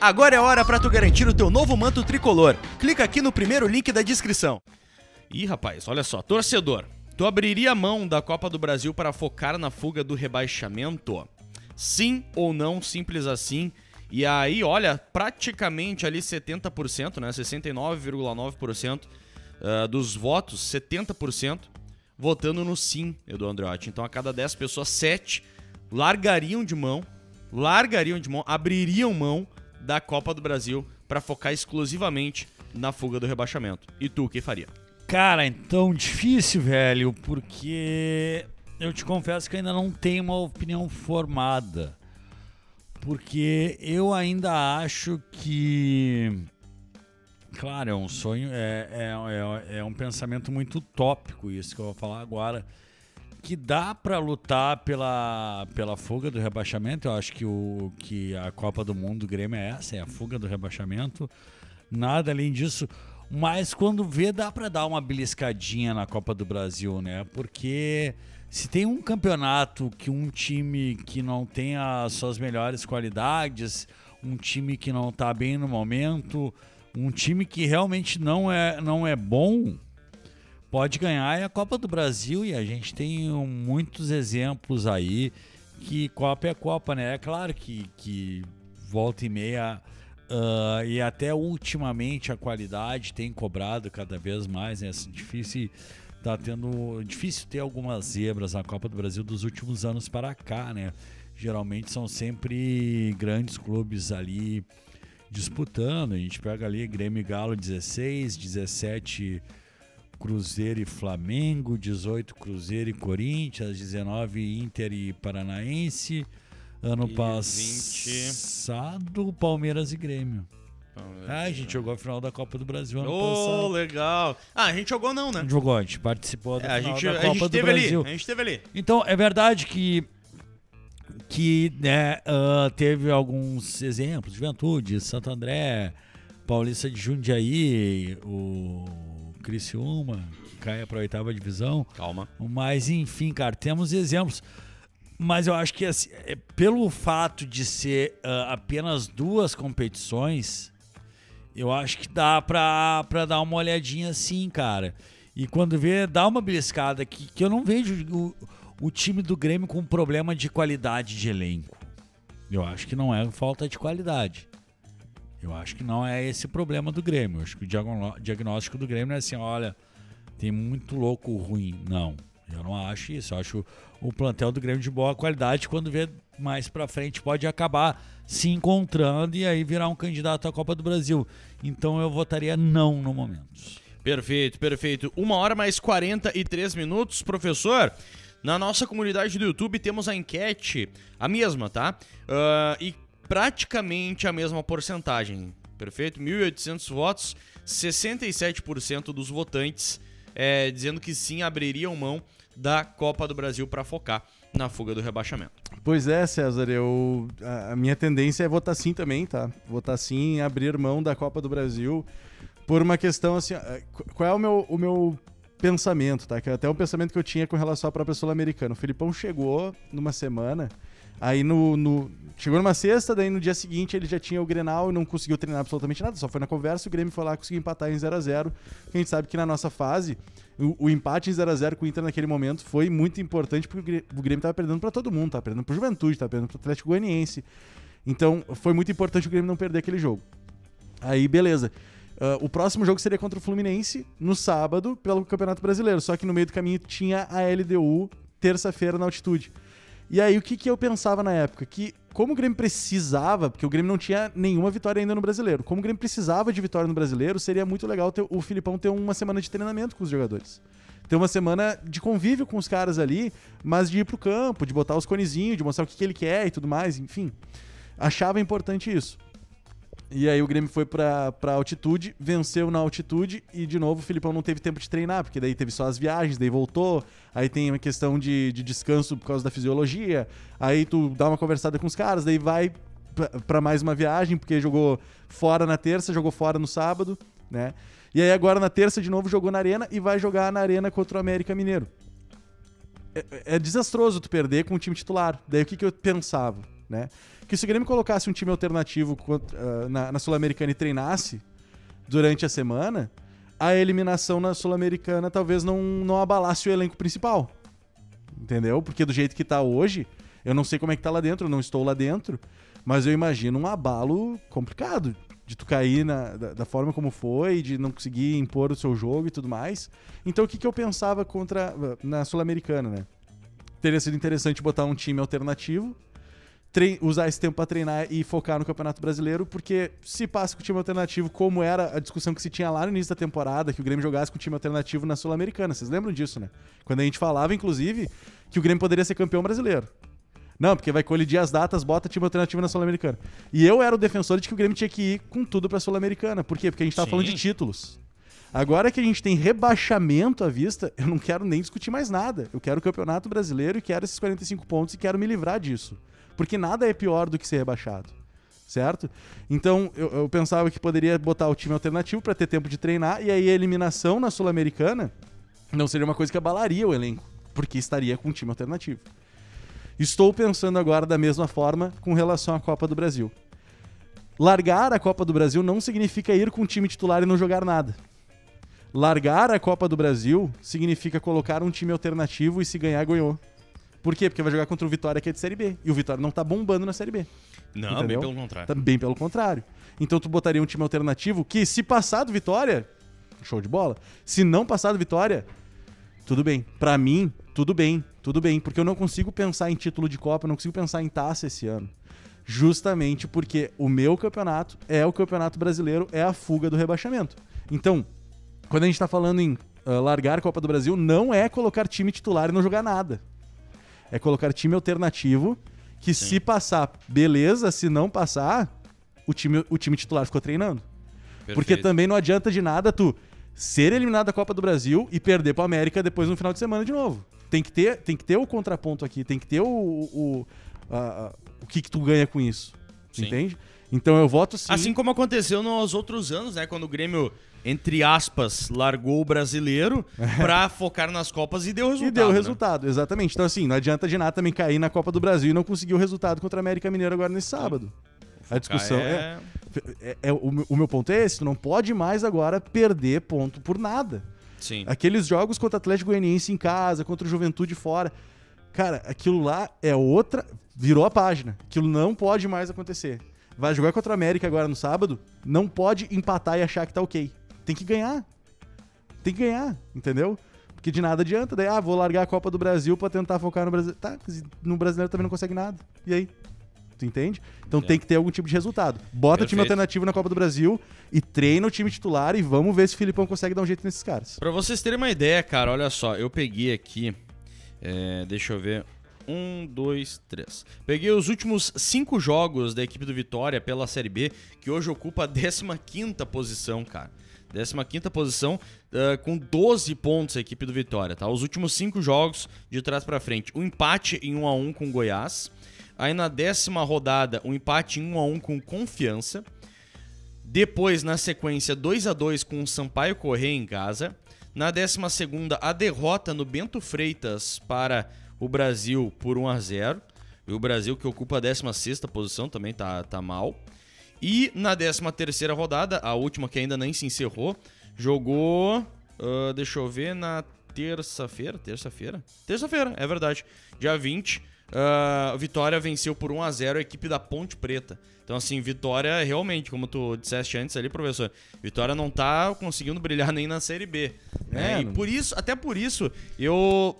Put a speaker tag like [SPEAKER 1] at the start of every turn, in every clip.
[SPEAKER 1] Agora é hora pra tu garantir o teu novo manto tricolor. Clica aqui no primeiro link da descrição. Ih, rapaz, olha só, torcedor. Tu abriria mão da Copa do Brasil para focar na fuga do rebaixamento? Sim ou não, simples assim. E aí, olha, praticamente ali 70%, né, 69,9% dos votos, 70%, votando no sim, Edu Andreotti. Então, a cada 10 pessoas, 7 largariam de mão, abririam mão da Copa do Brasil para focar exclusivamente na fuga do rebaixamento. E tu, o que faria?
[SPEAKER 2] Cara, então difícil, velho, porque eu te confesso que ainda não tenho uma opinião formada. Porque eu ainda acho que, claro, é um sonho, é um pensamento muito utópico isso que eu vou falar agora, que dá para lutar pela fuga do rebaixamento. Eu acho que a Copa do Mundo do Grêmio é essa, é a fuga do rebaixamento, nada além disso. Mas quando vê, dá para dar uma beliscadinha na Copa do Brasil, né? Porque se tem um campeonato que um time que não tem as suas melhores qualidades, um time que não tá bem no momento, um time que realmente não é bom, pode ganhar é a Copa do Brasil. E a gente tem muitos exemplos aí que Copa é Copa, né? É claro que volta e meia e até ultimamente a qualidade tem cobrado cada vez mais, né? Difícil ter algumas zebras na Copa do Brasil dos últimos anos para cá, né? Geralmente são sempre grandes clubes ali disputando. A gente pega ali Grêmio e Galo 16, 17 Cruzeiro e Flamengo, 18 Cruzeiro e Corinthians, 19 Inter e Paranaense, ano passado Palmeiras e Grêmio. A gente jogou a final da Copa do Brasil ano passado.
[SPEAKER 1] Legal. A gente jogou não, né?
[SPEAKER 2] A gente participou da final da Copa do
[SPEAKER 1] Brasil.
[SPEAKER 2] A
[SPEAKER 1] gente teve ali.
[SPEAKER 2] Então, é verdade que né, teve alguns exemplos, Juventude, Santo André, Paulista de Jundiaí, o Criciúma, que cai para a 8ª divisão.
[SPEAKER 1] Calma.
[SPEAKER 2] Mas, enfim, cara, temos exemplos. Mas eu acho que assim, pelo fato de ser apenas 2 competições, eu acho que dá pra dar uma olhadinha sim, cara. E quando vê, dá uma beliscada que eu não vejo o time do Grêmio com problema de qualidade de elenco. Eu acho que não é falta de qualidade. Eu acho que não é esse o problema do Grêmio. Eu acho que o diagnóstico do Grêmio não é assim, olha, tem muito louco ruim. Não, eu não acho isso. Eu acho o plantel do Grêmio de boa qualidade. Quando vê mais pra frente pode acabar se encontrando e aí virar um candidato à Copa do Brasil. Então eu votaria não no momento.
[SPEAKER 1] Perfeito, perfeito. 1h mais 43 minutos, professor. Na nossa comunidade do YouTube temos a enquete, a mesma, tá? E praticamente a mesma porcentagem, perfeito? 1.800 votos, 67% dos votantes dizendo que sim, abririam mão da Copa do Brasil para focar na fuga do rebaixamento.
[SPEAKER 3] Pois é, César, a minha tendência é votar sim também, tá? Votar sim em abrir mão da Copa do Brasil por uma questão assim, qual é o meu pensamento, tá? Que é até um pensamento que eu tinha com relação à própria Sul-Americana. O Filipão chegou numa semana, aí chegou numa sexta, daí no dia seguinte ele já tinha o Grenal e não conseguiu treinar absolutamente nada, só foi na conversa, o Grêmio foi lá e conseguiu empatar em 0x0, a gente sabe que na nossa fase, o empate em 0x0 com o Inter naquele momento foi muito importante, porque o Grêmio tava perdendo pra todo mundo, tava perdendo pro Juventude, tava perdendo pro Atlético Goianiense, então foi muito importante o Grêmio não perder aquele jogo. Aí, beleza. O próximo jogo seria contra o Fluminense, no sábado, pelo Campeonato Brasileiro, só que no meio do caminho tinha a LDU, terça-feira na altitude. E aí, o que eu pensava na época? Que como o Grêmio precisava, porque o Grêmio não tinha nenhuma vitória ainda no Brasileiro, como o Grêmio precisava de vitória no Brasileiro, seria muito legal o Filipão ter uma semana de treinamento com os jogadores. Ter uma semana de convívio com os caras ali, mas de ir pro campo, de botar os conezinhos, de mostrar o que ele quer e tudo mais, enfim. Achava importante isso. E aí o Grêmio foi pra altitude, venceu na altitude e de novo o Filipão não teve tempo de treinar, porque daí teve só as viagens, daí voltou, aí tem uma questão de descanso por causa da fisiologia, aí tu dá uma conversada com os caras, daí vai pra mais uma viagem, porque jogou fora na terça, jogou fora no sábado, né? E aí agora na terça de novo jogou na Arena e vai jogar na Arena contra o América Mineiro. é desastroso tu perder com o time titular. Daí o que eu pensava, né? Que se o Grêmio colocasse um time alternativo na Sul-Americana e treinasse durante a semana, a eliminação na Sul-Americana talvez não abalasse o elenco principal. Entendeu? Porque do jeito que tá hoje, eu não sei como é que tá lá dentro, eu não estou lá dentro, mas eu imagino um abalo complicado de tu cair da forma como foi, de não conseguir impor o seu jogo e tudo mais. Então o que eu pensava na Sul-Americana, né? Teria sido interessante botar um time alternativo, usar esse tempo para treinar e focar no Campeonato Brasileiro, porque se passa com o time alternativo, como era a discussão que se tinha lá no início da temporada, que o Grêmio jogasse com o time alternativo na Sul-Americana. Vocês lembram disso, né? Quando a gente falava, inclusive, que o Grêmio poderia ser campeão brasileiro. Não, porque vai colidir as datas, bota time alternativo na Sul-Americana. E eu era o defensor de que o Grêmio tinha que ir com tudo pra Sul-Americana. Por quê? Porque a gente tava falando de títulos. Agora que a gente tem rebaixamento à vista, eu não quero nem discutir mais nada. Eu quero o Campeonato Brasileiro e quero esses 45 pontos e quero me livrar disso. Porque nada é pior do que ser rebaixado. Certo? Então, eu pensava que poderia botar o time alternativo pra ter tempo de treinar, e aí a eliminação na Sul-Americana não seria uma coisa que abalaria o elenco, porque estaria com um time alternativo. Estou pensando agora da mesma forma com relação à Copa do Brasil. Largar a Copa do Brasil não significa ir com o time titular e não jogar nada. Largar a Copa do Brasil significa colocar um time alternativo e se ganhar, ganhou. Por quê? Porque vai jogar contra o Vitória, que é de Série B. E o Vitória não tá bombando na Série B.
[SPEAKER 1] Não,
[SPEAKER 3] entendeu?
[SPEAKER 1] bem pelo contrário.
[SPEAKER 3] Tá bem pelo contrário. Então tu botaria um time alternativo que, se passar do Vitória, show de bola. Se não passar do Vitória, tudo bem. Pra mim, tudo bem. Tudo bem. Porque eu não consigo pensar em título de Copa, eu não consigo pensar em taça esse ano. Justamente porque o meu campeonato é o Campeonato Brasileiro, é a fuga do rebaixamento. Então, quando a gente tá falando em largar a Copa do Brasil, não é colocar time titular e não jogar nada. É colocar time alternativo que, sim, se passar, beleza. Se não passar, o time titular ficou treinando. Perfeito. Porque também não adianta de nada tu ser eliminado da Copa do Brasil e perder pro América depois no final de semana de novo. Tem que ter o contraponto aqui, tem que ter o que tu ganha com isso. Sim. Entende? Então eu voto sim.
[SPEAKER 1] Assim como aconteceu nos outros anos, né? Quando o Grêmio, entre aspas, largou o Brasileiro pra focar nas Copas e deu resultado.
[SPEAKER 3] E deu resultado, né? Exatamente. Então assim, não adianta de nada também cair na Copa do Brasil e não conseguir o resultado contra a América Mineiro agora nesse sábado. A discussão o meu ponto é esse, tu não pode mais agora perder ponto por nada.
[SPEAKER 1] Sim. Aqueles
[SPEAKER 3] jogos contra o Atlético Goianiense em casa, contra o Juventude fora, cara, aquilo lá é outra... Virou a página. Aquilo não pode mais acontecer. Vai jogar contra a América agora no sábado, não pode empatar e achar que tá ok. Tem que ganhar. Tem que ganhar, entendeu? Porque de nada adianta. Daí, vou largar a Copa do Brasil pra tentar focar no Brasil. Tá, no Brasileiro também não consegue nada. E aí? Tu entende? Então tem que ter algum tipo de resultado. Bota o time alternativo na Copa do Brasil e treina o time titular e vamos ver se o Filipão consegue dar um jeito nesses caras.
[SPEAKER 1] Pra vocês terem uma ideia, cara, olha só. Eu peguei aqui... deixa eu ver... 1, 2, 3. Peguei os últimos 5 jogos da equipe do Vitória pela Série B, que hoje ocupa a 15ª posição, cara. 15ª posição, com 12 pontos a equipe do Vitória, tá? Os últimos 5 jogos de trás pra frente. Um empate em 1-1 com o Goiás. Aí na 10ª rodada, um empate em 1-1 com Confiança. Depois, na sequência, 2-2 com o Sampaio Corrêa em casa. Na 12ª, a derrota no Bento Freitas para o Brasil por 1-0. E o Brasil, que ocupa a 16ª posição, também tá mal. E na 13ª rodada, a última que ainda nem se encerrou, jogou... deixa eu ver, na terça-feira, é verdade. Dia 20, a Vitória venceu por 1-0 a equipe da Ponte Preta. Então, assim, Vitória realmente, como tu disseste antes ali, professor, Vitória não tá conseguindo brilhar nem na Série B. Né? E por isso, até por isso, eu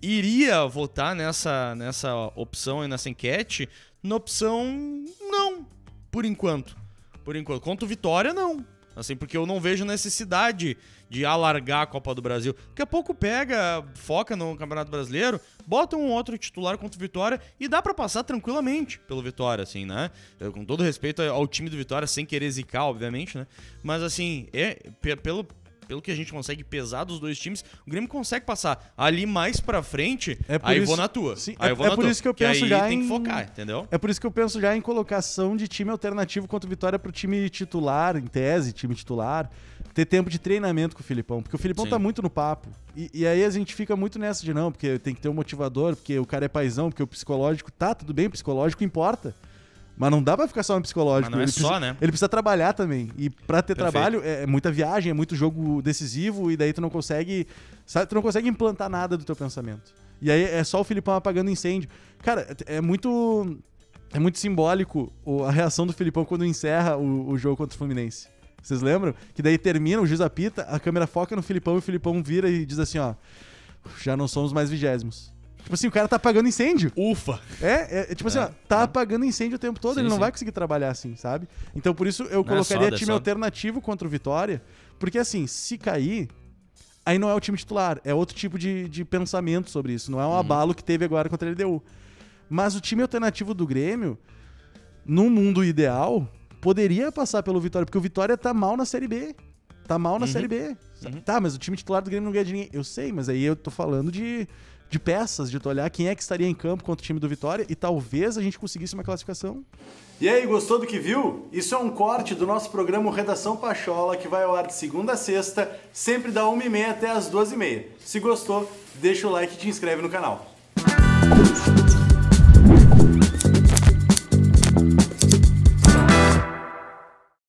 [SPEAKER 1] iria votar nessa opção e nessa enquete na opção não, por enquanto. Quanto Vitória, não. Assim, porque eu não vejo necessidade de alargar a Copa do Brasil. Daqui a pouco foca no Campeonato Brasileiro, bota um outro titular contra o Vitória e dá pra passar tranquilamente pelo Vitória, assim, né? Com todo respeito ao time do Vitória, sem querer zicar, obviamente, né? Mas, assim, pelo que a gente consegue pesar dos dois times, o Grêmio consegue passar. Ali mais pra frente, vou na tua.
[SPEAKER 3] Sim,
[SPEAKER 1] aí eu vou na
[SPEAKER 3] por
[SPEAKER 1] tua.
[SPEAKER 3] isso que eu penso já
[SPEAKER 1] tem que focar, entendeu?
[SPEAKER 3] É por isso que eu penso já em colocação de time alternativo contra o Vitória pro time titular, em tese, time titular, ter tempo de treinamento com o Filipão, porque o Filipão tá muito no papo. E aí a gente fica muito nessa de não, porque tem que ter um motivador, porque o cara é paizão, porque o psicológico tá, tudo bem, o psicológico importa. Mas não dá pra ficar só no psicológico.
[SPEAKER 1] Mas não
[SPEAKER 3] ele
[SPEAKER 1] só,
[SPEAKER 3] precisa,
[SPEAKER 1] né?
[SPEAKER 3] Ele precisa trabalhar também. E pra ter
[SPEAKER 1] Perfeito.
[SPEAKER 3] trabalho, é muita viagem, é muito jogo decisivo, e daí tu não consegue, sabe, tu não consegue implantar nada do teu pensamento. E aí é só o Filipão apagando incêndio. Cara, é muito simbólico a reação do Filipão quando encerra o jogo contra o Fluminense. Vocês lembram? Que daí termina, o juiz apita, a câmera foca no Filipão e o Filipão vira e diz assim, ó, já não somos mais 20º. Tipo assim, o cara tá apagando incêndio.
[SPEAKER 1] Ufa!
[SPEAKER 3] Tipo assim, ó, tá apagando incêndio o tempo todo, ele não vai conseguir trabalhar assim, sabe? Então por isso eu colocaria time alternativo contra o Vitória, porque assim, se cair, aí não é o time titular, é outro tipo de pensamento sobre isso, não é um abalo que teve agora contra a LDU. Mas o time alternativo do Grêmio, num mundo ideal, poderia passar pelo Vitória, porque o Vitória tá mal na Série B. Tá mal na Série B. Tá, mas o time titular do Grêmio não ganha de ninguém. Eu sei, mas aí eu tô falando de peças, de tu olhar quem é que estaria em campo contra o time do Vitória e talvez a gente conseguisse uma classificação. E aí, gostou do que viu? Isso é um corte do nosso programa Redação Pachola, que vai ao ar de segunda a sexta, sempre da 1h30 até as 2h30. Se gostou, deixa o like e te inscreve no canal.